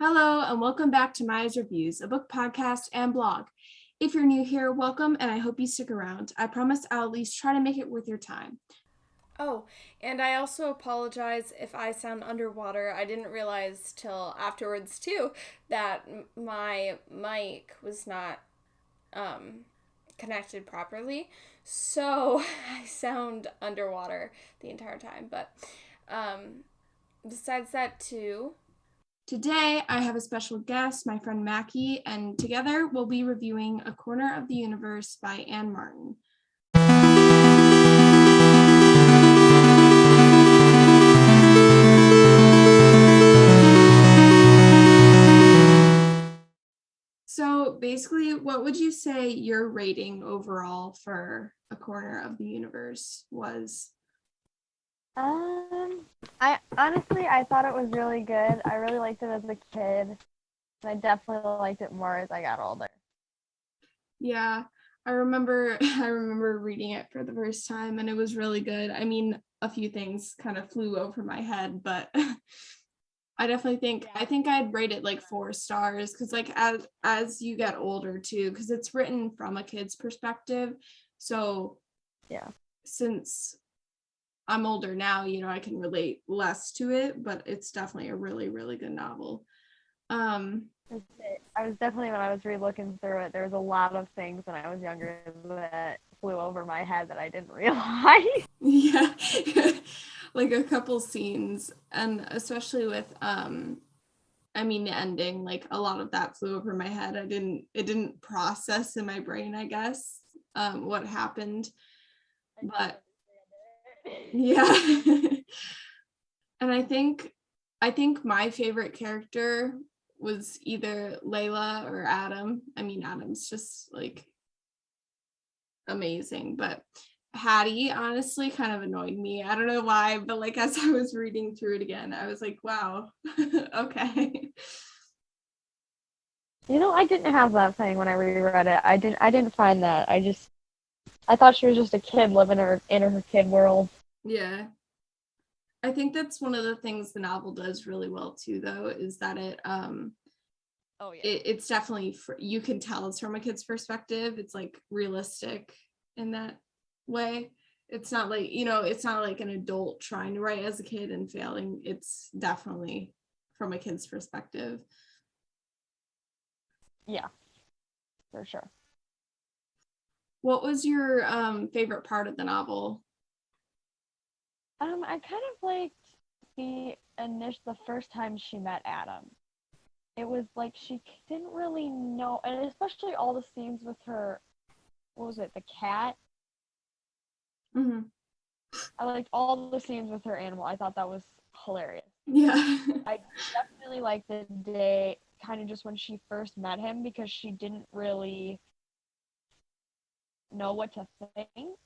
Hello, and welcome back to Maya's Reviews, a book podcast and blog. If you're new here, welcome, and I hope you stick around. I promise I'll at least try to make it worth your time. Oh, and I also apologize if I sound underwater. I didn't realize till afterwards, too, that my mic was not connected properly. So I sound underwater the entire time. But besides that, too. Today, I have a special guest, my friend Mackie, and together we'll be reviewing A Corner of the Universe by Anne Martin. So basically, what would you say your rating overall for A Corner of the Universe was? I thought it was really good. I really liked it as a kid, and I definitely liked it more as I got older. Yeah, I remember reading it for the first time and it was really good. I mean, a few things kind of flew over my head, but I definitely think I'd rate it like 4 stars because like as you get older too, because it's written from a kid's perspective. So yeah, since I'm older now, I can relate less to it, but it's definitely a really, really good novel. I was definitely, when I was re-looking through it, there was a lot of things when I was younger that flew over my head that I didn't realize. Yeah. Like a couple scenes, and especially with the ending, like a lot of that flew over my head. It didn't process in my brain, I guess, what happened. But yeah. And I think my favorite character was either Layla or Adam. I mean, Adam's just like amazing, but Hattie honestly kind of annoyed me. I don't know why, but like as I was reading through it again, I was like, wow, okay. I didn't have that thing when I reread it. I didn't find that. I thought she was just a kid living in her kid world. Yeah. I think that's one of the things the novel does really well too, though, is that it's definitely you can tell it's from a kid's perspective. It's like realistic in that way. It's not like an adult trying to write as a kid and failing. It's definitely from a kid's perspective. Yeah, for sure. What was your favorite part of the novel? I kind of liked the first time she met Adam. It was like she didn't really know, and especially all the scenes with her, what was it, the cat? Mm-hmm. I liked all the scenes with her animal. I thought that was hilarious. Yeah. I definitely liked the day, kind of just when she first met him, because she didn't really know what to think.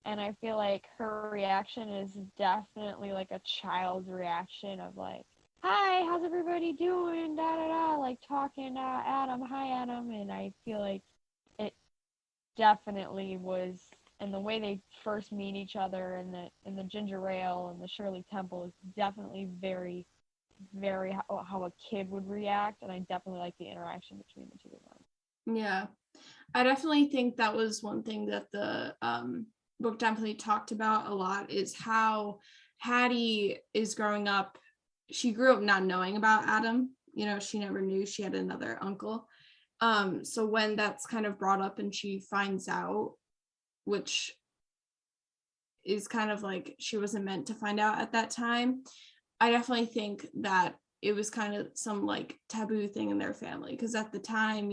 And I feel like her reaction is definitely like a child's reaction of like, hi, how's everybody doing? Da da da, like talking to Adam, hi Adam. And I feel like it definitely was, and the way they first meet each other in the ginger ale and the Shirley Temple is definitely very, very how a kid would react. And I definitely like the interaction between the two of them. Yeah, I definitely think that was one thing that the book definitely talked about a lot, is how Hattie is growing up. She grew up not knowing about Adam. She never knew she had another uncle. So when that's kind of brought up and she finds out, which is kind of like she wasn't meant to find out at that time, I definitely think that it was kind of some like taboo thing in their family, because at the time,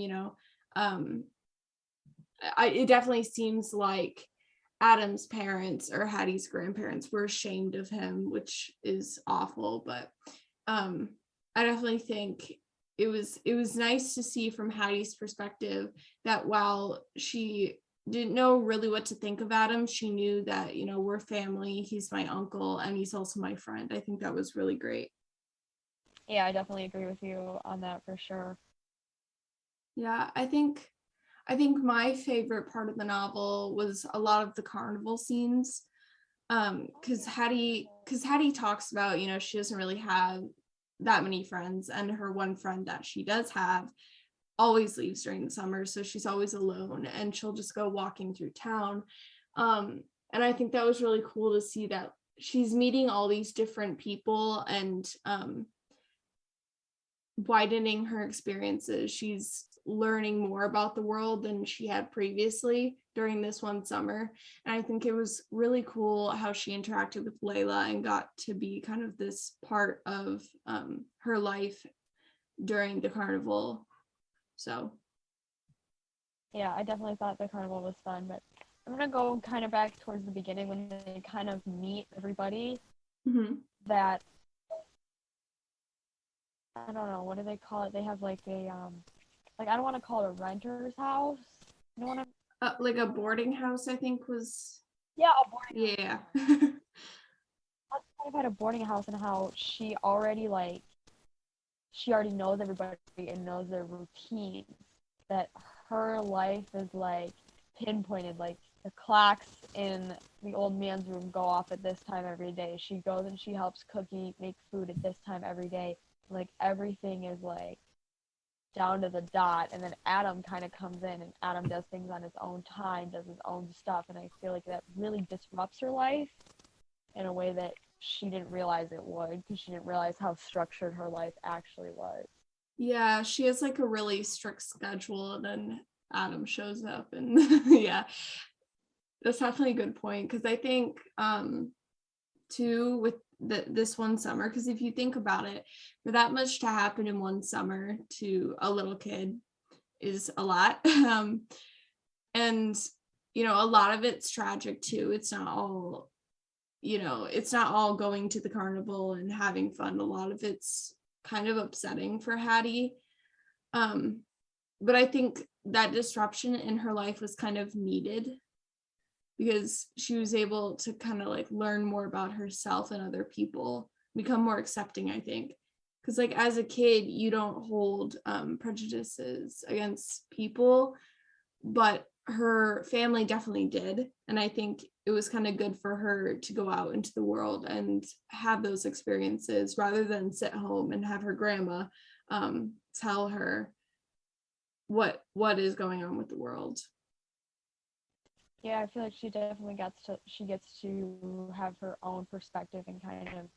it definitely seems like Adam's parents or Hattie's grandparents were ashamed of him, which is awful. But I definitely think it was nice to see from Hattie's perspective that while she didn't know really what to think of Adam, she knew that, we're family. He's my uncle and he's also my friend. I think that was really great. Yeah, I definitely agree with you on that for sure. Yeah, I think my favorite part of the novel was a lot of the carnival scenes. Because Hattie talks about, she doesn't really have that many friends, and her one friend that she does have always leaves during the summer, so she's always alone, and she'll just go walking through town. And I think that was really cool to see that she's meeting all these different people and widening her experiences. She's learning more about the world than she had previously during this one summer. And I think it was really cool how she interacted with Layla and got to be kind of this part of her life during the carnival. So Yeah, I definitely thought the carnival was fun, but I'm gonna go kind of back towards the beginning when they kind of meet everybody. That, I don't know, what do they call it? They have like a like, I don't want to call it a renter's house. You know what I'm like a boarding house, I think was. Yeah, a boarding Yeah. house. Let's talk about a boarding house and how she already knows everybody and knows their routines. That her life is like pinpointed, like the clocks in the old man's room go off at this time every day. She goes and she helps Cookie make food at this time every day. Like, everything is like down to the dot. And then Adam kind of comes in, and Adam does things on his own time, does his own stuff, and I feel like that really disrupts her life in a way that she didn't realize it would, because she didn't realize how structured her life actually was. Yeah, she has like a really strict schedule, and then Adam shows up, and yeah, that's definitely a good point, because I think too with this one summer, because if you think about it, for that much to happen in one summer to a little kid is a lot. And a lot of it's tragic too. It's not all going to the carnival and having fun. A lot of it's kind of upsetting for Hattie. But I think that disruption in her life was kind of needed, because she was able to kind of like learn more about herself and other people, become more accepting, I think. Because like as a kid, you don't hold prejudices against people, but her family definitely did. And I think it was kind of good for her to go out into the world and have those experiences rather than sit home and have her grandma tell her what is going on with the world. Yeah, I feel like she definitely gets to have her own perspective and kind of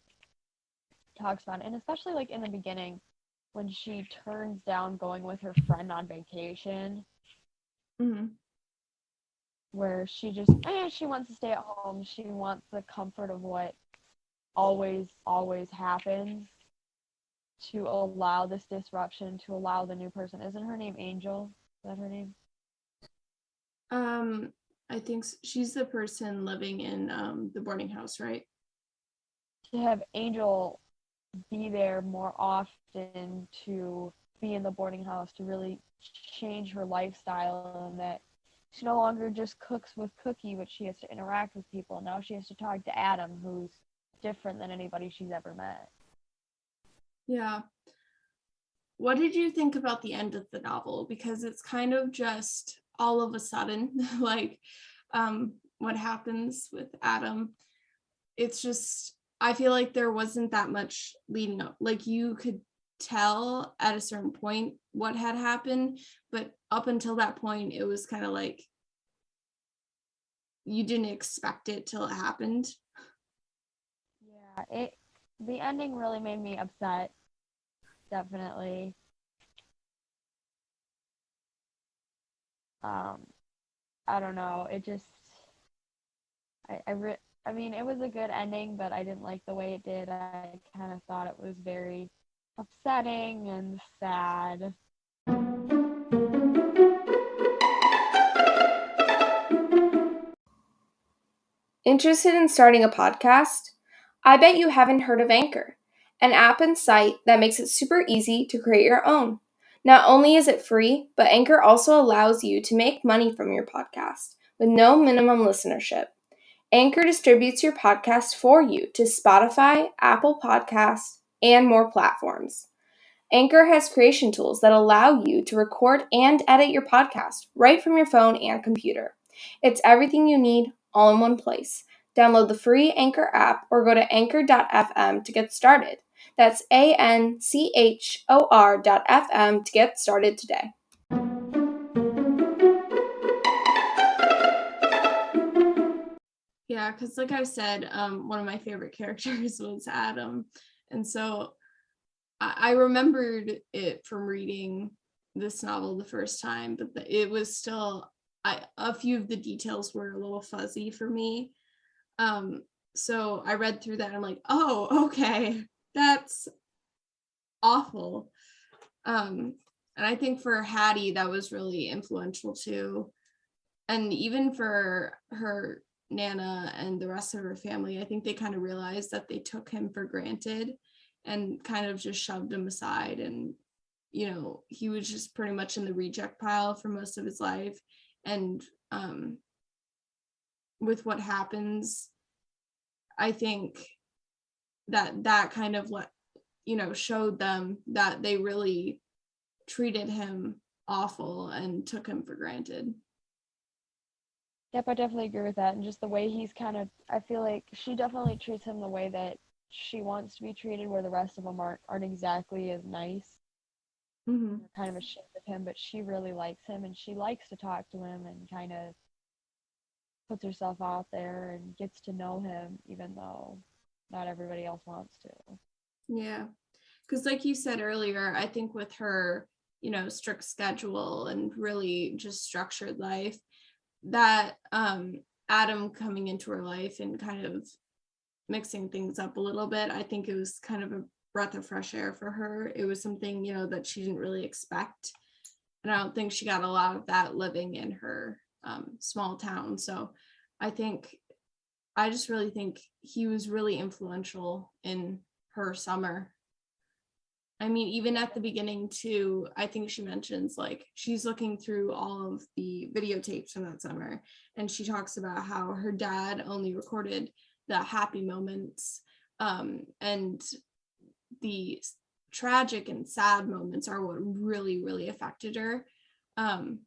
talks about it. And especially like in the beginning when she turns down going with her friend on vacation. Where she just she wants to stay at home. She wants the comfort of what always happens, to allow this disruption, to allow the new person. Isn't her name Angel? Is that her name? I think she's the person living in the boarding house, right? To have Angel be there more often, to be in the boarding house, to really change her lifestyle, and that she no longer just cooks with Cookie, but she has to interact with people. Now she has to talk to Adam, who's different than anybody she's ever met. Yeah. What did you think about the end of the novel? Because it's kind of just all of a sudden, like what happens with Adam. It's just, I feel like there wasn't that much leading up. Like you could tell at a certain point what had happened, but up until that point, it was kind of like you didn't expect it till it happened. Yeah, the ending really made me upset. Definitely. I don't know. It just, I mean, it was a good ending, but I didn't like the way it did. I kind of thought it was very upsetting and sad. Interested in starting a podcast? I bet you haven't heard of Anchor, an app and site that makes it super easy to create your own. Not only is it free, but Anchor also allows you to make money from your podcast with no minimum listenership. Anchor distributes your podcast for you to Spotify, Apple Podcasts, and more platforms. Anchor has creation tools that allow you to record and edit your podcast right from your phone and computer. It's everything you need all in one place. Download the free Anchor app or go to anchor.fm to get started. That's ANCHOR.FM to get started today. Yeah, because like I said, one of my favorite characters was Adam. And so I remembered it from reading this novel the first time, but it was still, a few of the details were a little fuzzy for me. So I read through that and I'm like, oh, okay, that's awful. And I think for Hattie, that was really influential too. And even for her Nana and the rest of her family, I think they kind of realized that they took him for granted and kind of just shoved him aside. And, he was just pretty much in the reject pile for most of his life. And with what happens, I think that kind of showed them that they really treated him awful and took him for granted. Yep, I definitely agree with that. And just the way he's I feel like she definitely treats him the way that she wants to be treated, where the rest of them aren't exactly as nice. Mm-hmm. They're kind of ashamed of him, but she really likes him and she likes to talk to him and kind of puts herself out there and gets to know him, even though not everybody else wants to. Yeah, because like you said earlier, I think with her, strict schedule and really just structured life, that Adam coming into her life and kind of mixing things up a little bit, I think it was kind of a breath of fresh air for her. It was something, that she didn't really expect. And I don't think she got a lot of that living in her small town. So I just really think he was really influential in her summer. I mean, even at the beginning too, I think she mentions like she's looking through all of the videotapes from that summer, and she talks about how her dad only recorded the happy moments, and the tragic and sad moments are what really, really affected her. And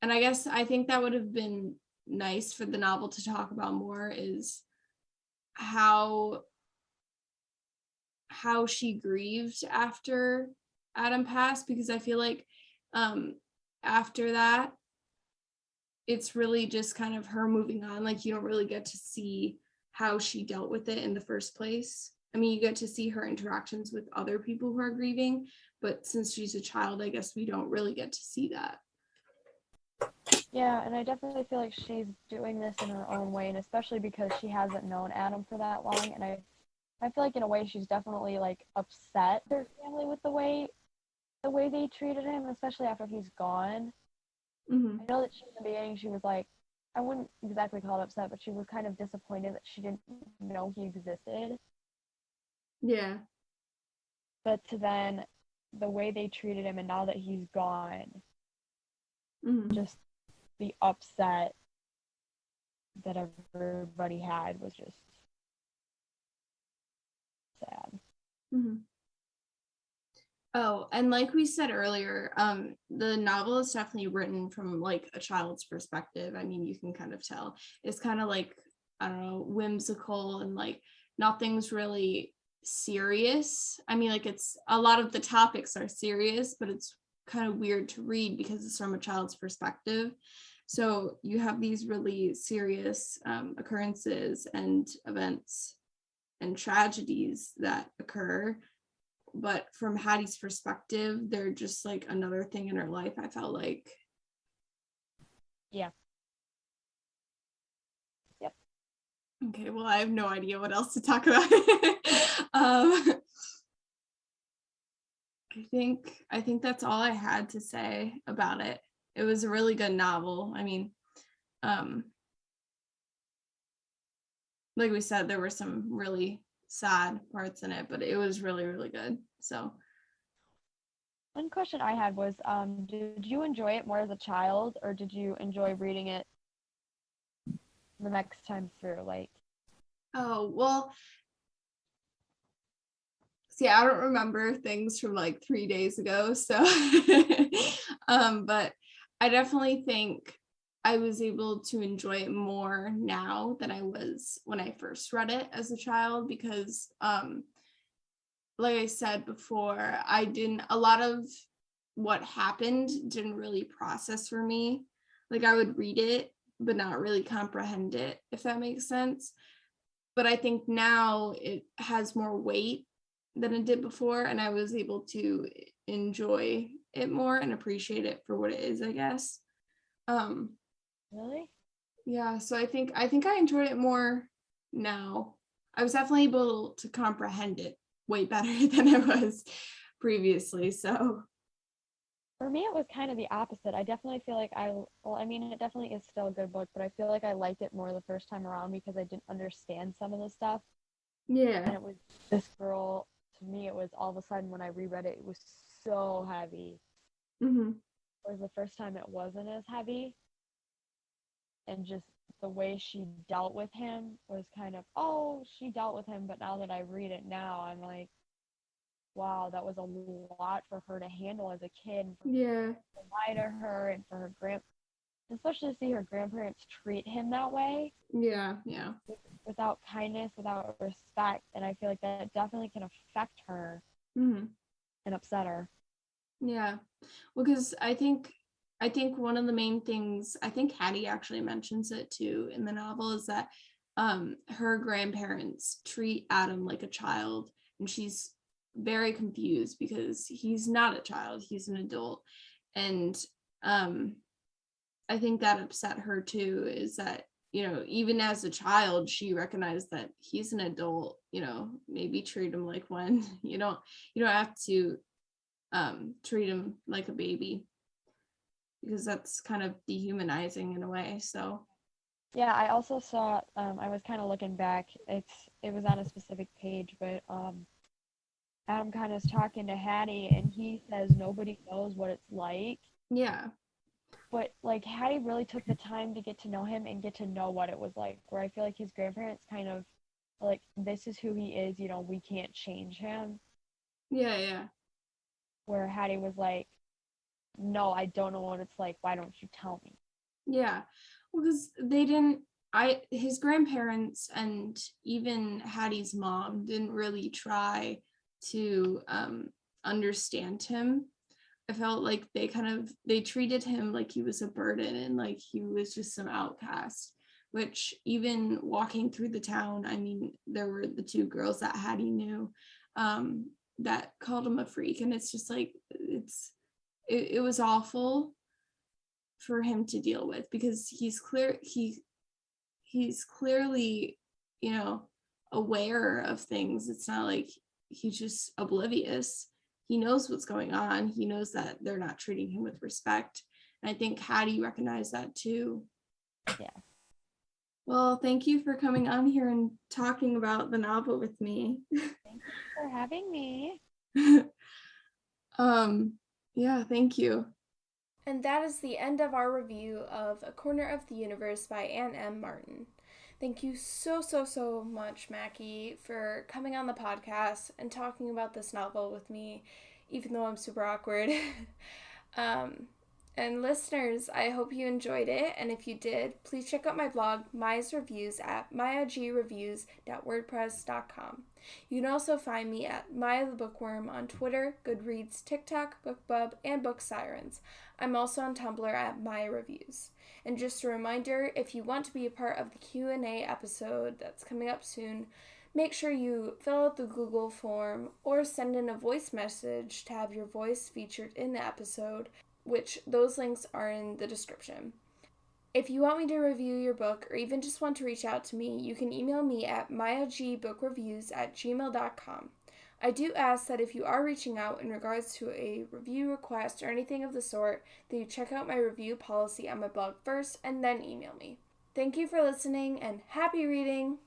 I think that would have been nice for the novel to talk about more, is how she grieved after Adam passed, because I feel like after that it's really just kind of her moving on. Like, you don't really get to see how she dealt with it in the first place. I mean, you get to see her interactions with other people who are grieving, but since she's a child, I guess we don't really get to see that. Yeah, and I definitely feel like she's doing this in her own way, and especially because she hasn't known Adam for that long, and I feel like in a way she's definitely like upset their family with the way they treated him, especially after he's gone. Mm-hmm. I know that in the beginning she was like, I wouldn't exactly call it upset, but she was kind of disappointed that she didn't know he existed. Yeah. But to then the way they treated him, and now that he's gone, Mm-hmm. just the upset that everybody had was just sad. Mm-hmm. Oh, and like we said earlier, the novel is definitely written from like a child's perspective. I mean, you can kind of tell. It's kind of like, I don't know, whimsical, and like nothing's really serious. I mean, like, it's a lot of the topics are serious, but it's kind of weird to read because it's from a child's perspective. So you have these really serious occurrences and events and tragedies that occur, but from Hattie's perspective, they're just like another thing in her life, I felt like. Yeah. Yep. Okay, well, I have no idea what else to talk about. I think that's all I had to say about it. It was a really good novel. I mean, like we said, there were some really sad parts in it, but it was really, really good. So One question I had was, did you enjoy it more as a child, or did you enjoy reading it the next time through? Like, oh, well, see, I don't remember things from like 3 days ago, so but I definitely think I was able to enjoy it more now than I was when I first read it as a child, because like I said before, a lot of what happened didn't really process for me. Like I would read it, but not really comprehend it, if that makes sense. But I think now it has more weight than it did before, and I was able to enjoy it more and appreciate it for what it is, I guess. Really? Yeah, so I think I enjoyed it more now. I was definitely able to comprehend it way better than I was previously. So For me, it was kind of the opposite. I definitely feel like I mean, it definitely is still a good book, but I feel like I liked it more the first time around because I didn't understand some of the stuff. yeah. And it was this girl, to me, it was all of a sudden when I reread it, it was so heavy. Mm-hmm. Whereas the first time it wasn't as heavy. And just the way she dealt with him was kind of, oh, she dealt with him. But now that I read it now, I'm like, wow, that was a lot for her to handle as a kid. Yeah. To lie to her and for her especially to see her grandparents treat him that way. Yeah. Yeah. Without kindness, without respect. And I feel like that definitely can affect her Mm-hmm. and upset her. Yeah. Well, because I think one of the main things, I think Hattie actually mentions it too in the novel, is that her grandparents treat Adam like a child, and she's very confused because he's not a child, he's an adult. And I think that upset her too, is that, even as a child, she recognized that he's an adult, maybe treat him like one. You don't have to treat him like a baby, because that's kind of dehumanizing in a way. So Yeah, I also saw, I was kind of looking back. It was on a specific page, but Adam kind of is talking to Hattie, and he says nobody knows what it's like. yeah. But like Hattie really took the time to get to know him and get to know what it was like. Where I feel like his grandparents kind of like, this is who he is. We can't change him. Yeah. Where Hattie was like, no, I don't know what it's like. Why don't you tell me? Yeah. Well, because his grandparents and even Hattie's mom didn't really try to understand him. I felt like they treated him like he was a burden and like he was just some outcast, which even walking through the town, I mean, there were the two girls that Hattie knew that called him a freak. And it's just like, it was awful for him to deal with, because he's clearly, aware of things. It's not like he's just oblivious. He knows what's going on. He knows that they're not treating him with respect. And I think Hattie recognized that too. Yeah. Well, thank you for coming on here and talking about the novel with me. Thank you for having me. Yeah, thank you. And that is the end of our review of A Corner of the Universe by Anne M. Martin. Thank you so much, Mackie, for coming on the podcast and talking about this novel with me, even though I'm super awkward. And listeners, I hope you enjoyed it, and if you did, please check out my blog, Maya's Reviews, at mayagreviews.wordpress.com. You can also find me at Maya the Bookworm on Twitter, Goodreads, TikTok, BookBub, and Book Sirens. I'm also on Tumblr at Maya Reviews. And just a reminder, if you want to be a part of the Q&A episode that's coming up soon, make sure you fill out the Google form or send in a voice message to have your voice featured in the episode, which those links are in the description. If you want me to review your book or even just want to reach out to me, you can email me at mayagbookreviews@gmail.com. I do ask that if you are reaching out in regards to a review request or anything of the sort, that you check out my review policy on my blog first and then email me. Thank you for listening and happy reading!